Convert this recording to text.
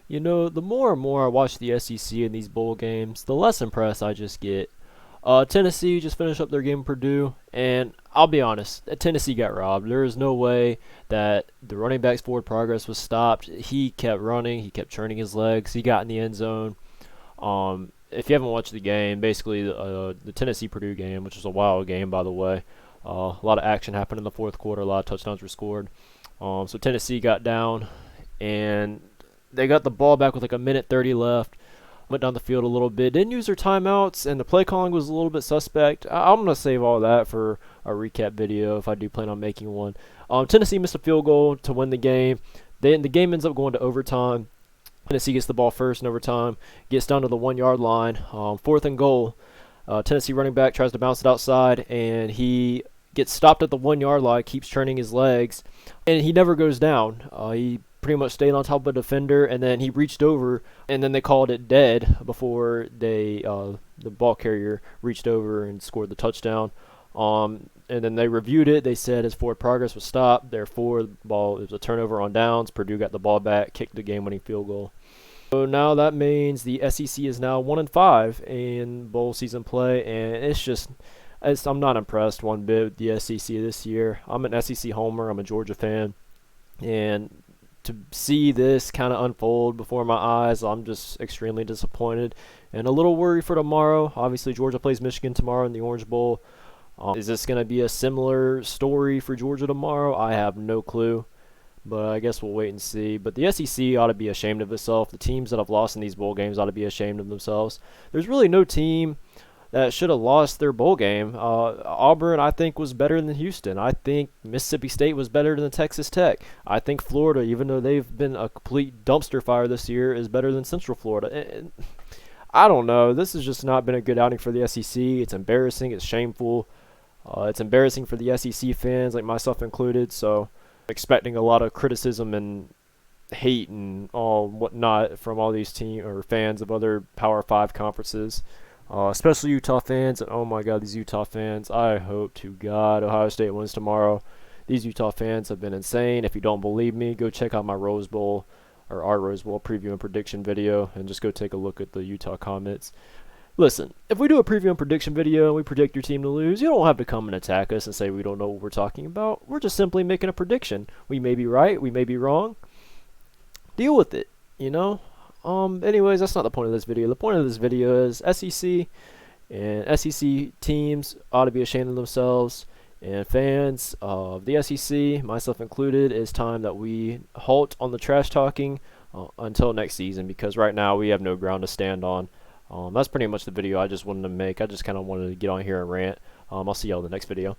You know, the more and more I watch the SEC in these bowl games, the less impressed I just get. Tennessee just finished up their game with Purdue, and I'll be honest, Tennessee got robbed. There is no way that the running back's forward progress was stopped. He kept running, he kept churning his legs, he got in the end zone. If you haven't watched the game, basically the Tennessee Purdue game, which was a wild game by the way, a lot of action happened in the fourth quarter, a lot of touchdowns were scored. So Tennessee got down, and they got the ball back with like a minute 30 left. Went down the field a little bit. Didn't use their timeouts, and the play calling was a little bit suspect. I'm going to save all that for a recap video if I do plan on making one. Tennessee missed a field goal to win the game. The game ends up going to overtime. Tennessee gets the ball first in overtime. Gets down to the 1 yard line. Fourth and goal. Tennessee running back tries to bounce it outside, and he gets stopped at the 1 yard line, keeps turning his legs, and he never goes down. He pretty much stayed on top of a defender, and then he reached over, and then they called it dead before the ball carrier reached over and scored the touchdown. And then they reviewed it. They said his forward progress was stopped. Therefore, the ball, it was a turnover on downs. Purdue got the ball back, kicked the game-winning field goal. So now that means the SEC is now 1-5 in bowl season play, and I'm not impressed one bit with the SEC this year. I'm an SEC homer. I'm a Georgia fan, and to see this kind of unfold before my eyes, I'm just extremely disappointed and a little worried for tomorrow. Obviously, Georgia plays Michigan tomorrow in the Orange Bowl. Is this going to be a similar story for Georgia tomorrow? I have no clue, but I guess we'll wait and see. But the SEC ought to be ashamed of itself. The teams that have lost in these bowl games ought to be ashamed of themselves. There's really no team that should have lost their bowl game. Auburn, I think, was better than Houston. I think Mississippi State was better than Texas Tech. I think Florida, even though they've been a complete dumpster fire this year, is better than Central Florida. And I don't know. This has just not been a good outing for the SEC. It's embarrassing. It's shameful. It's embarrassing for the SEC fans, like myself included. So, expecting a lot of criticism and hate and all whatnot from all these team or fans of other Power 5 conferences. Especially Utah fans, and oh my god, these Utah fans, I hope to God Ohio State wins tomorrow. These Utah fans have been insane. If you don't believe me, go check out my Rose Bowl, or our Rose Bowl preview and prediction video, and just go take a look at the Utah comments. Listen, if we do a preview and prediction video and we predict your team to lose, you don't have to come and attack us and say we don't know what we're talking about. We're just simply making a prediction. We may be right, we may be wrong. Deal with it, you know? Anyways, that's not the point of this video. The point of this video is SEC and SEC teams ought to be ashamed of themselves. And fans of the SEC, myself included, it's time that we halt on the trash talking until next season, because right now we have no ground to stand on. That's pretty much the video I just wanted to make. I just kind of wanted to get on here and rant. I'll see y'all in the next video.